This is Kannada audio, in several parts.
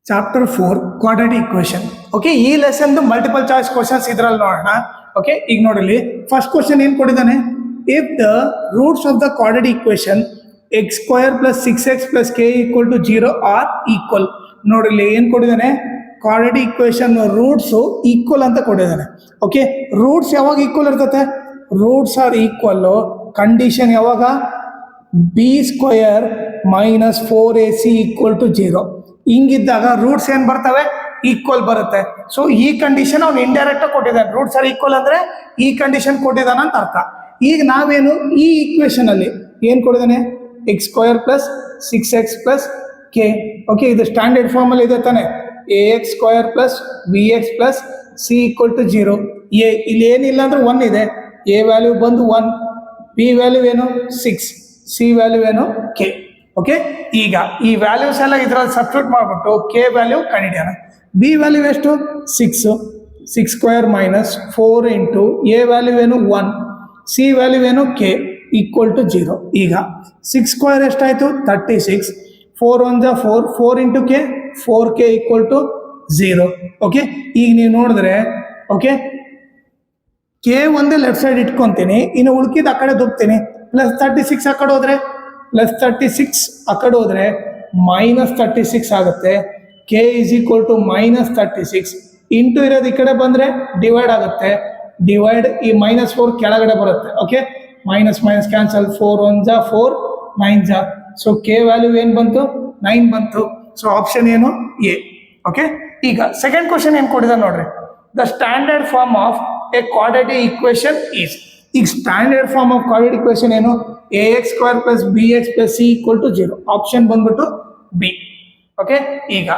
Chapter 4 quadratic equation. ಓಕೆ, ಈ ಲೆಸನ್ ಮಲ್ಟಿಪಲ್ ಚಾಯ್ಸ್ ಕ್ವಶನ್ಸ್ ಇದ್ರಲ್ಲಿ ನೋಡೋಣ. ಓಕೆ, ಈಗ ನೋಡಿಲಿ ಫಸ್ಟ್ ಕ್ವಶನ್ ಏನ್ ಕೊಟ್ಟಿದ್ದಾನೆ. If the roots of the quadratic equation x square plus 6x plus k equal to 0 are equal. ನೋಡಿಲಿ ಏನ್ ಕೊಟ್ಟಿದ್ದಾನೆ, ಕ್ವಾಡ್ರಾಟಿಕ್ ಇಕ್ವೇಷನ್ ರೂಟ್ಸ್ ಈಕ್ವಲ್ ಅಂತ ಕೊಟ್ಟಿದ್ದಾನೆ. ಓಕೆ, ರೂಟ್ಸ್ ಯಾವಾಗ ಈಕ್ವಲ್ ಇರ್ತತೆ, ರೂಟ್ಸ್ ಆರ್ ಈಕ್ವಲ್ ಕಂಡೀಷನ್ ಯಾವಾಗ, b square minus 4ac equal to 0 ಹಿಂಗಿದ್ದಾಗ ರೂಟ್ಸ್ ಏನ್ ಬರ್ತವೆ, ಈಕ್ವಲ್ ಬರುತ್ತೆ. ಸೊ ಈ ಕಂಡೀಷನ್ ಅವ್ನು ಇಂಡೈರೆಕ್ಟ್ ಕೊಟ್ಟಿದ್ದಾನೆ. ರೂಟ್ಸ್ ಆರ್ ಈಕ್ವಲ್ ಅಂದ್ರೆ ಈ ಕಂಡೀಷನ್ ಕೊಟ್ಟಿದ್ದಾನ ಅಂತ ಅರ್ಥ. ಈಗ ನಾವೇನು ಈ ಈಕ್ವೇಶನ್ ಅಲ್ಲಿ ಏನ್ ಕೊಟ್ಟಿದ್ದಾನೆ, x square plus 6x plus K. Okay, ಇದು ಸ್ಟ್ಯಾಂಡರ್ಡ್ ಫಾರ್ಮ್ ಅಲ್ಲಿ ಇದೆ ತಾನೆ, ax square plus bx plus C equal to 0. ಇಲ್ಲಿ ಏನಿಲ್ಲ ಅಂದ್ರೆ 1 ಇದೆ, a ವ್ಯಾಲ್ಯೂ ಬಂದು 1, b ವ್ಯಾಲ್ಯೂ ಏನು 6, ಸಿ ವ್ಯಾಲ್ಯೂ ಏನು ಕೆ. ಓಕೆ, ಈಗ ಈ ವ್ಯಾಲ್ಯೂಸ್ ಎಲ್ಲ ಇದ್ರಲ್ಲಿ ಸಬ್ಸ್ಟಿಟ್ಯೂಟ್ ಮಾಡ್ಬಿಟ್ಟು ಕೆ ವ್ಯಾಲ್ಯೂ ಕಂಡಿಡಿಯೋಣ. ಬಿ ವ್ಯಾಲ್ಯೂ ಎಷ್ಟು 6 square minus 4 into a value ಏನು 1, ಸಿ ವ್ಯಾಲ್ಯೂ ಏನು ಕೆ ಈಕ್ವಲ್ ಟು 0. ಈಗ 6 ಸ್ಕ್ವೇರ್ ಎಷ್ಟಾಯಿತು 36, 4 1 ಜಾ 4, 4 into K 4k equal to 0. Okay, ಈಗ ನೀವು ನೋಡಿದ್ರೆ ಓಕೆ ಕೆ ಒಂದೇ ಲೆಫ್ಟ್ ಸೈಡ್ ಇಟ್ಕೊತೀನಿ, ಇನ್ನು ಉಳ್ಕಿದ ಆ ಕಡೆ ದುಬ್ತೀನಿ. ಪ್ಲಸ್ 36 ಆ ಕಡೆ ಹೋದ್ರೆ ಪ್ಲಸ್ 36 ಆ ಕಡೆ ಹೋದ್ರೆ ಮೈನಸ್ 36 ಆಗುತ್ತೆ. K is equal to minus 36 into ಇರೋದು ಈ ಕಡೆ ಬಂದರೆ ಡಿವೈಡ್ ಆಗುತ್ತೆ. ಡಿವೈಡ್ ಈ -4 ಕೆಳಗಡೆ ಬರುತ್ತೆ. ಓಕೆ, ಮೈನಸ್ ಮೈನಸ್ ಕ್ಯಾನ್ಸಲ್, 4 1 ಜಾ 4, 9 ಜಾ. ಸೊ ಕೆ ವ್ಯಾಲ್ಯೂ ಏನು ಬಂತು 9 ಬಂತು. ಸೊ ಆಪ್ಷನ್ ಏನು ಎ. ಓಕೆ, ಈಗ ಸೆಕೆಂಡ್ ಕ್ವಶನ್ ಏನು ಕೊಟ್ಟಿದ್ದಾರೆ ನೋಡ್ರಿ. The standard form of a quadratic equation is. ಈಗ standard form of quadratic equation ಏನು, ax square plus bx plus C equal to 0. Option ಬಂದ್ಬಿಟ್ಟು ಬಿ. ಓಕೆ, ಈಗ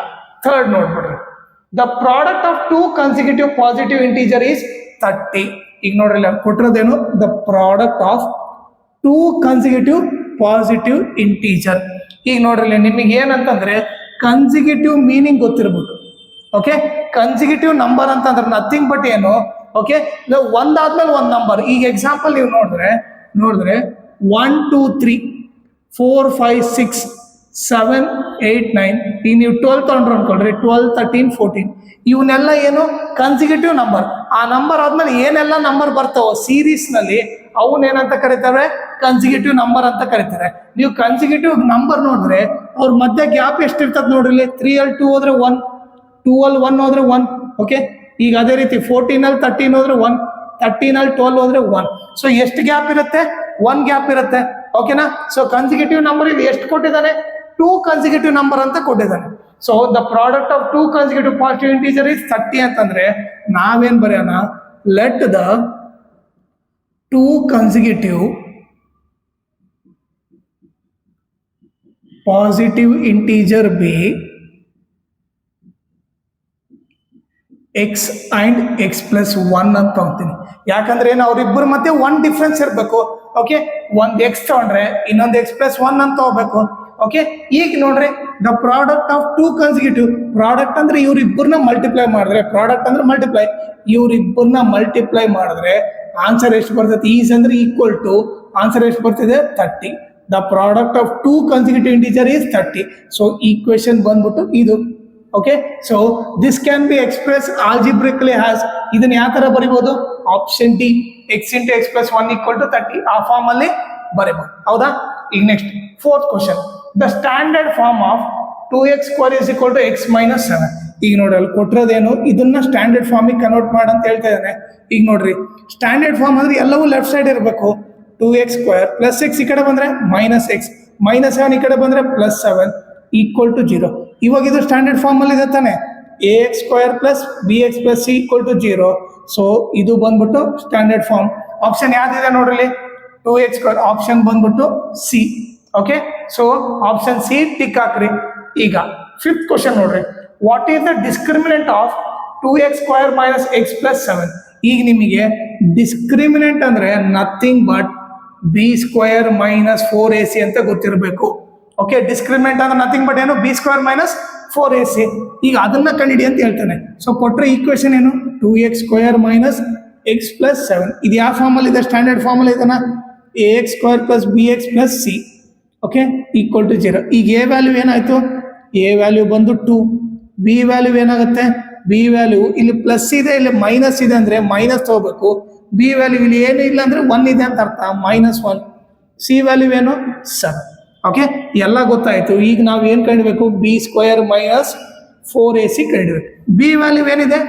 ಥರ್ಡ್ ನೋಡ್ಬಿಡ್ರಿ. The product of 2 consecutive positive integer is 30. ಈಗ ನೋಡ್ರಿ ಕೊಟ್ಟಿರೋದೇನು, the product of 2 consecutive positive integer. ಈಗ ನೋಡ್ರಿ ನಿಮಗೆ ಏನಂತಂದ್ರೆ ಕನ್ಸಿಕ್ಯೂಟಿವ್ ಮೀನಿಂಗ್ ಗೊತ್ತಿರ್ಬೋದು. ಓಕೆ, ಕನ್ಸಿಕ್ಯೂಟಿವ್ ನಂಬರ್ ಅಂತಂದ್ರೆ ನಥಿಂಗ್ ಬಟ್ ಏನು, ಓಕೆ ಒಂದಾದ್ಮೇಲೆ ಒಂದು ನಂಬರ್. ಈಗ ಎಕ್ಸಾಂಪಲ್ ನೀವು ನೋಡಿದ್ರೆ 1 2 3 4 5 6 7 8 9. ಈಗ ನೀವು 12 ತಗೊಂಡ್ರು ಅನ್ಕೊಳ್ರಿ, 12 13 14 ಇವನ್ನೆಲ್ಲ ಏನು ಕನ್ಸಿಕ್ಯೂಟಿವ್ ನಂಬರ್. ಆ ನಂಬರ್ ಆದ್ಮೇಲೆ ಏನೆಲ್ಲ ನಂಬರ್ ಬರ್ತಾವೋ ಸೀರೀಸ್ನಲ್ಲಿ ಅವನ್ನೇನಂತ ಕರೀತಾರೆ, ಕನ್ಸಿಕ್ಯೂಟಿವ್ ನಂಬರ್ ಅಂತ ಕರೀತಾರೆ. ನೀವು ಕನ್ಸಿಕ್ಯೂಟಿವ್ ನಂಬರ್ ನೋಡಿದ್ರೆ ಅವ್ರ ಮಧ್ಯೆ ಗ್ಯಾಪ್ ಎಷ್ಟಿರ್ತದೆ ನೋಡ್ರಿ. 3 ಅಲ್ಲಿ 2 ಹೋದ್ರೆ 1, 2 ಅಲ್ಲಿ 1 ಹೋದ್ರೆ 1. ಓಕೆ, ಈಗ ಅದೇ ರೀತಿ 14 ಅಲ್ಲಿ 13 ಹೋದ್ರೆ 1, 13 ಅಲ್ಲಿ 12 ಹೋದ್ರೆ 1. ಸೊ ಎಷ್ಟು ಗ್ಯಾಪ್ ಇರುತ್ತೆ, 1 ಗ್ಯಾಪ್ ಇರುತ್ತೆ. ಓಕೆನಾ. ಸೊ ಕನ್ಸಿಕ್ಯೂಟಿವ್ ನಂಬರ್ ಇಲ್ಲಿ ಎಷ್ಟು ಕೊಟ್ಟಿದ್ದಾನೆ, 2 ಕನ್ಸಿಕ್ಯೂಟಿವ್ ನಂಬರ್ ಅಂತ ಕೊಟ್ಟಿದ್ದಾನೆ. So the product of 2 consecutive positive integer is 30 ಅಂತಂದ್ರೆ ನಾವೇನ್ ಬರೆಯೋಣ, let the 2 consecutive positive integer B X and X plus 1 ಅಂತ ತಗೊಂತೀನಿ. ಯಾಕಂದ್ರೆ ಏನು, ಅವ್ರಿಬ್ಬರ ಮಧ್ಯೆ 1 ಡಿಫ್ರೆನ್ಸ್ ಇರಬೇಕು. ಓಕೆ, ಒಂದು ಎಕ್ಸ್ ತಗೊಂಡ್ರೆ ಇನ್ನೊಂದು ಎಕ್ಸ್ ಪ್ಲಸ್ 1 ಅಂತ ಹೋಗ್ಬೇಕು. ಓಕೆ, ಈಗ ನೋಡ್ರಿ the product of 2 consecutive, product ಅಂದ್ರೆ ಇವ್ರಿಬ್ಬರನ್ನ ಮಲ್ಟಿಪ್ಲೈ ಮಾಡಿದ್ರೆ, ಪ್ರಾಡಕ್ಟ್ ಅಂದ್ರೆ ಮಲ್ಟಿಪ್ಲೈ, ಇವ್ರಿಬ್ಬರನ್ನ ಮಲ್ಟಿಪ್ಲೈ ಮಾಡಿದ್ರೆ ಆನ್ಸರ್ ಎಷ್ಟು ಬರ್ತೈತಿ, ಈಸ್ ಅಂದ್ರೆ ಈಕ್ವಲ್ ಟು ಆನ್ಸರ್ ಎಷ್ಟು ಬರ್ತಿದೆ 30. The product of 2 consecutive integer is 30. So equation ಬಂದ್ಬಿಟ್ಟು ಇದು. Okay, so this can be express algebraically has. ಇದನ್ನ ಯಾವ ತರ ಬರಿಬಹುದು, option D, x into x plus 1 equal to 30 ಆ ಫಾರ್ಮ್ ಅಲ್ಲಿ ಬರೀಬಹುದು. ಹೌದಾ. ಈಗ next fourth question. The standard form of 2x square is equal to x minus 7. ಈಗ ನೋಡ್ರಿ ಅಲ್ಲಿ ಕೊಟ್ಟಿರೋದೇನು, ಇದನ್ನ ಸ್ಟ್ಯಾಂಡರ್ಡ್ ಫಾರ್ಮಿಗೆ ಕನ್ವರ್ಟ್ ಮಾಡ ಅಂತ ಹೇಳ್ತಾ ಇದ್ದಾನೆ. ಈಗ ನೋಡ್ರಿ ಸ್ಟ್ಯಾಂಡರ್ಡ್ ಫಾರ್ಮ್ ಅಂದ್ರೆ ಎಲ್ಲವೂ ಲೆಫ್ಟ್ ಸೈಡ್ ಇರಬೇಕು. 2x ಸ್ಕ್ವೇರ್ ಪ್ಲಸ್ 6 ಈ ಕಡೆ ಬಂದ್ರೆ ಮೈನಸ್ x, ಮೈನಸ್ 7 ಈ ಕಡೆ ಬಂದ್ರೆ ಪ್ಲಸ್ 7 ಈಕ್ವಲ್ ಟು 0. ಇವಾಗ ಇದು ಸ್ಟ್ಯಾಂಡರ್ಡ್ ಫಾರ್ಮ್ ಅಲ್ಲಿ ಇದೆ ತಾನೆ, ax square plus bx plus C equal to 0. So ಇದು ಬಂದ್ಬಿಟ್ಟು ಸ್ಟ್ಯಾಂಡರ್ಡ್ ಫಾರ್ಮ್. ಆಪ್ಷನ್ ಯಾವ್ದಿದೆ ನೋಡ್ರಿ, 2x ಸ್ಕ್ವೇರ್. ಆಪ್ಷನ್ ಬಂದ್ಬಿಟ್ಟು C. Okay, so option C tick ಹಾಕ್ರಿ. ಈಗ ಫಿಫ್ತ್ ಕ್ವಶನ್ ನೋಡ್ರಿ. What is the discriminant of 2x square minus x plus 7. ಈಗ ನಿಮಗೆ ಡಿಸ್ಕ್ರಿಮಿನೆಂಟ್ ಅಂದ್ರೆ nothing but B square minus 4ac ಅಂತ ಗೊತ್ತಿರಬೇಕು. ಓಕೆ, ಡಿಸ್ಕ್ರಿಮಿನೆಂಟ್ ಅಂದ್ರೆ ನಥಿಂಗ್ ಬಟ್ ಏನು, ಬಿ ಸ್ಕ್ವೇರ್ ಮೈನಸ್ 4ac. ಈಗ ಅದನ್ನ ಕಂಡಿಡಿ ಅಂತ ಹೇಳ್ತಾನೆ. ಸೊ ಕೊಟ್ರೆ ಈಕ್ವೇಶನ್ ಏನು, 2x square minus x plus 7. ಇದು ಯಾವ ಫಾರ್ಮ್ ಅಲ್ಲಿ ಇದೆ, ಸ್ಟ್ಯಾಂಡರ್ಡ್ ಫಾರ್ಮ್ ಅಲ್ಲಿ ಇದನ್ನ ax square plus bx plus C. Okay, equal to 0. ಈಗ ಎ ವ್ಯಾಲ್ಯೂ ಏನಾಯ್ತು, ಎ ವ್ಯಾಲ್ಯೂ ಬಂದು 2, ಬಿ ವ್ಯಾಲ್ಯೂ ಏನಾಗುತ್ತೆ, ಬಿ ವ್ಯಾಲ್ಯೂ ಇಲ್ಲಿ ಪ್ಲಸ್ ಇದೆ ಇಲ್ಲಿ ಮೈನಸ್ ಇದೆ ಅಂದರೆ ಮೈನಸ್ ತಗೋಬೇಕು. ಬಿ ವ್ಯಾಲ್ಯೂ ಇಲ್ಲಿ ಏನು ಇಲ್ಲ ಅಂದರೆ 1 ಇದೆ ಅಂತ ಅರ್ಥ, -1. ಸಿ ವ್ಯಾಲ್ಯೂ ಏನು 7. ಓಕೆ, ಎಲ್ಲ ಗೊತ್ತಾಯಿತು. ಈಗ ನಾವು ಏನು ಕಂಡಿಬೇಕು, b² ಮೈನಸ್ 4ac ಕಂಡಿಬೇಕು. ಬಿ ವ್ಯಾಲ್ಯೂ ಏನಿದೆ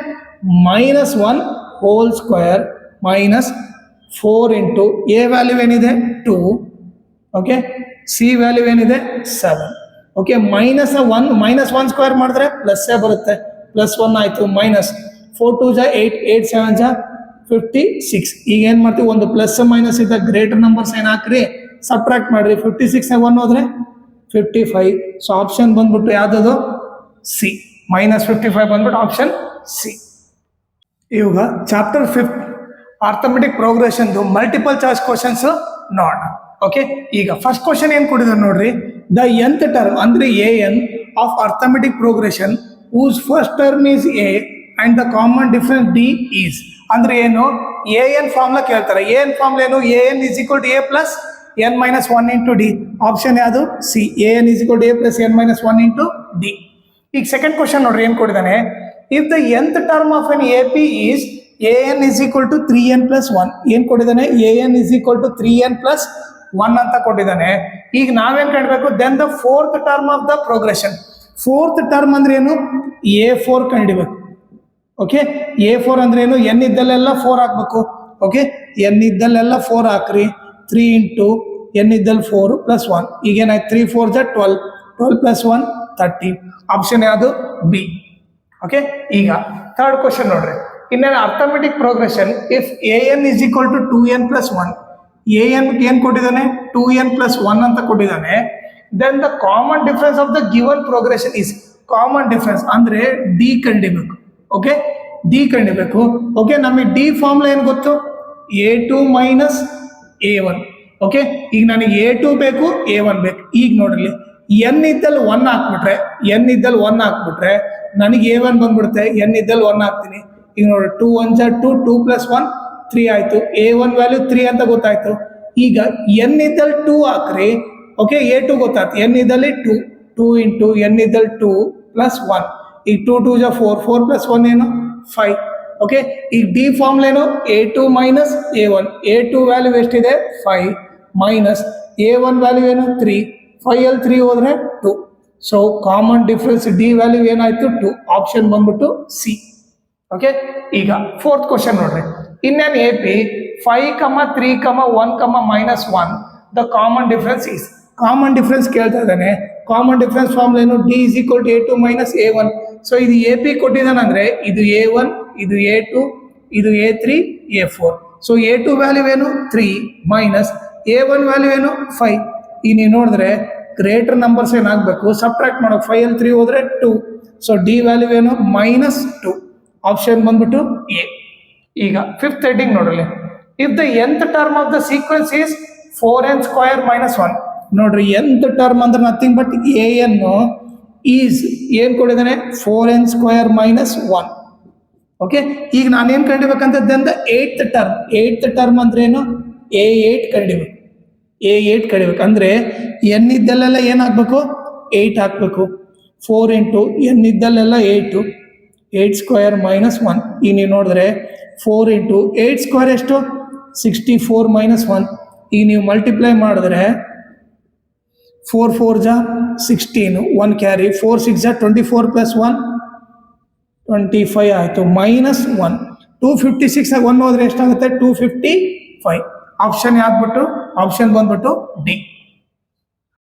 -1 whole square minus 4 into a value ಏನಿದೆ 2. ಓಕೆ, ಸಿ ವ್ಯಾಲ್ಯೂ ಏನಿದೆ 7. ಓಕೆ, -1 ಸ್ಕ್ವೇರ್ ಮಾಡಿದ್ರೆ ಪ್ಲಸ್ಸೇ ಬರುತ್ತೆ, +1 ಆಯಿತು. ಮೈನಸ್ 4 2 ಜಾ 8 8 7 ಜಾ 56. ಈಗ ಏನು ಮಾಡ್ತೀವಿ, ಒಂದು ಪ್ಲಸ್ ಮೈನಸ್ ಇದ್ದ ಗ್ರೇಟರ್ ನಂಬರ್ಸ್ ಏನು ಹಾಕ್ರಿ, ಸಬ್ಟ್ರಾಕ್ಟ್ ಮಾಡಿರಿ. 56 1 ಹೋದ್ರೆ 55. ಸೊ ಆಪ್ಷನ್ ಬಂದ್ಬಿಟ್ಟು ಯಾವುದದು, ಸಿ. -55 ಬಂದ್ಬಿಟ್ಟು ಆಪ್ಷನ್ ಸಿ. ಇವಾಗ ಚಾಪ್ಟರ್ 5 ಅರ್ಥಮೆಟಿಕ್ ಪ್ರೋಗ್ರೆಷನ್ದು ಮಲ್ಟಿಪಲ್ ಚಾಯ್ಸ್ ಕ್ವಶನ್ಸ್ ನೋಡೋಣ. ಓಕೆ, ಈಗ ಫಸ್ಟ್ ಕ್ವಶನ್ ಏನು ಕೊಟ್ಟಿದ್ದಾರೆ ನೋಡ್ರಿ. ದ nth ಟರ್ಮ್ ಅಂದ್ರೆ an of arithmetic progression whose first term is a and the common difference d is. ಅಂದ್ರೆ ಏನು, an ಫಾರ್ಮ್ಲಾ ಕೇಳ್ತಾರೆ. an ಫಾರ್ಮ್ಲಾ ಏನು, an is equal to a plus n minus 1 into d. Option ಯಾವುದು, C. an is equal to a plus n minus 1 into d. ಈಗ ಸೆಕೆಂಡ್ ಕ್ವಶನ್ ನೋಡ್ರಿ ಏನು ಕೊಟ್ಟಿದ್ದಾನೆ. If the nth term of N A P is an is equal to 3n plus 1. ಏನು ಕೊಟ್ಟಿದ್ದಾನೆ, an is equal to 3n plus 1 ಅಂತ ಕೊಟ್ಟಿದ್ದಾನೆ. ಈಗ ನಾವೇನು ಕಂಡ್ಬೇಕು, then the fourth term of the progression. Fourth term ಅಂದ್ರೆ ಏನು, a4 ಕಂಡಿಬೇಕು. ಓಕೆ, a4 ಅಂದ್ರೆ ಏನು, n ಇದ್ದಲ್ಲೆಲ್ಲ 4 ಹಾಕ್ಬೇಕು. ಓಕೆ, n ಇದ್ದಲ್ಲೆಲ್ಲ 4 ಹಾಕ್ರಿ. 3 ಇಂಟು n ಇದ್ದಲ್ಲಿ 4 ಪ್ಲಸ್ 1. ಈಗೇನಾಯ್ತು, 3 4 ಜಾ 12, 12 ಪ್ಲಸ್ 1 30. ಆಪ್ಷನ್ ಯಾವುದು, ಬಿ. ಓಕೆ, ಈಗ ಥರ್ಡ್ ಕ್ವಶನ್ ನೋಡ್ರಿ. ಇನ್ನೇನು arithmetic progression if an is equal to 2n plus 1. an ಏನು ಕೊಟ್ಟಿದ್ದಾನೆ, 2n plus 1 ಅಂತ ಕೊಟ್ಟಿದ್ದಾನೆ. Then the common difference of the given progression is. Common difference ಅಂದ್ರೆ ಡಿ ಕಂಡಿಬೇಕು. ಓಕೆ, ಡಿ ಕಂಡಿಬೇಕು. ಓಕೆ, ನಮಗೆ ಡಿ ಫಾರ್ಮುಲಾ ಏನು ಗೊತ್ತು, a2 ಮೈನಸ್ a1. ಓಕೆ, ಈಗ ನನಗೆ a2 ಬೇಕು, a1 ಬೇಕು. ಈಗ ನೋಡ್ರಿ, n ಇದ್ದಲ್ಲಿ 1 ಹಾಕ್ಬಿಟ್ರೆ, ನನಗೆ a1 ಬಂದ್ಬಿಡುತ್ತೆ. n ಇದ್ದಲ್ಲಿ 1 ಹಾಕ್ತೀನಿ. ಈಗ ನೋಡ್ರಿ, 2 1 ಜಾ 2, 2 ಪ್ಲಸ್ 1 3 ಆಯಿತು. a1 ವ್ಯಾಲ್ಯೂ 3 ಅಂತ ಗೊತ್ತಾಯ್ತು. ಈಗ n ಇದ್ದಲ್ಲಿ 2 ಹಾಕ್ರಿ. ಓಕೆ, a2 ಗೊತ್ತಾಯ್ತು. n ಇದ್ದಲ್ಲಿ 2, 2 ಇಂಟು n ಇದ್ದಲ್ಲಿ 2 ಪ್ಲಸ್ 1. ಈಗ 2 2 ಜಾ 4, 4 ಪ್ಲಸ್ 1 ಏನು 5. ಓಕೆ, ಈಗ ಡಿ ಫಾರ್ಮ್ಲ್ ಏನು, a2 minus a1. a2 value ಎಷ್ಟಿದೆ 5 ಮೈನಸ್ a1 ವ್ಯಾಲ್ಯೂ ಏನು 3. 5 ಅಲ್ಲಿ 3 ಹೋದ್ರೆ 2. So common difference D value ಏನಾಯ್ತು 2. ಆಪ್ಷನ್ ಬಂದ್ಬಿಟ್ಟು ಸಿ. ಓಕೆ, ಈಗ ಫೋರ್ತ್ ಕ್ವಶನ್ ನೋಡ್ರಿ. In an A P 5, 3, 1, -1 the common difference is. Common difference ಕೇಳ್ತಾ ಇದ್ದಾನೆ. ಕಾಮನ್ ಡಿಫರೆನ್ಸ್ ಫಾರ್ಮುಲಾ ಏನು, D is equal to a2 minus a1. So ಇದು ಎ ಪಿ ಕೊಟ್ಟಿದ್ದಾನಂದ್ರೆ ಇದು a1, ಇದು a2, ಇದು a3, a4. So a2 value ಏನು 3 ಮೈನಸ್ a1 ವ್ಯಾಲ್ಯೂ ಏನು 5. ಈಗ ನೀವು ನೋಡಿದ್ರೆ ಗ್ರೇಟರ್ ನಂಬರ್ಸ್ ಏನಾಗಬೇಕು, ಸಬ್ಟ್ರಾಕ್ಟ್ ಮಾಡೋಕೆ. 5 ಅಲ್ಲಿ 3 ಹೋದ್ರೆ 2. ಸೊ ಡಿ ವ್ಯಾಲ್ಯೂ ಏನು -2. ಆಪ್ಷನ್ ಬಂದ್ಬಿಟ್ಟು ಎ. ಈಗ ಫಿಫ್ತ್ ಹೆಡ್ಡಿಂಗ್ ನೋಡ್ರಿ. If the nth term of the sequence is 4n square minus 1. ನೋಡ್ರಿ, nth ಟರ್ಮ್ ಅಂದ್ರೆ ನಥಿಂಗ್ ಬಟ್ an ಈಸ್ ಏನು ಕೊಟ್ಟಿದ್ದಾನೆ, 4n ಸ್ಕ್ವೇರ್ ಮೈನಸ್ 1. ಓಕೆ, ಈಗ ನಾನೇನು ಕಂಡಿಬೇಕಂತ, ದೆನ್ ದ ಏಯ್ತ್ ಟರ್ಮ್ ಅಂದ್ರೆ ಏನು, a8 ಕಂಡಿಬೇಕು. a8 ಕಡಿಬೇಕು ಅಂದರೆ n ಇದ್ದಲ್ಲೆಲ್ಲ ಏನು ಹಾಕಬೇಕು, 8 ಹಾಕಬೇಕು. 4 ಇಂಟು n ಇದ್ದಲ್ಲೆಲ್ಲ 8, 8 ಸ್ಕ್ವೇರ್ ಮೈನಸ್ 1. ಈಗ ನೀವು ನೋಡಿದ್ರೆ 4 ಇಂಟು 8 ಸ್ಕ್ವೇರ್ ಎಷ್ಟು, 64 ಮೈನಸ್ 1. ಈಗ ನೀವು ಮಲ್ಟಿಪ್ಲೈ ಮಾಡಿದ್ರೆ 4 4 ಜಾ 16, 1 ಕ್ಯಾರಿ, 4 6 ಜಾ 24 ಪ್ಲಸ್ 1 25 ಆಯಿತು. -1. 256 1 ಹೋದ್ರೆ ಎಷ್ಟಾಗುತ್ತೆ, 255. ಆಪ್ಷನ್ ಯಾವ್ದ್ಬಿಟ್ಟು, ಆಪ್ಷನ್ ಬಂದ್ಬಿಟ್ಟು ಡಿ.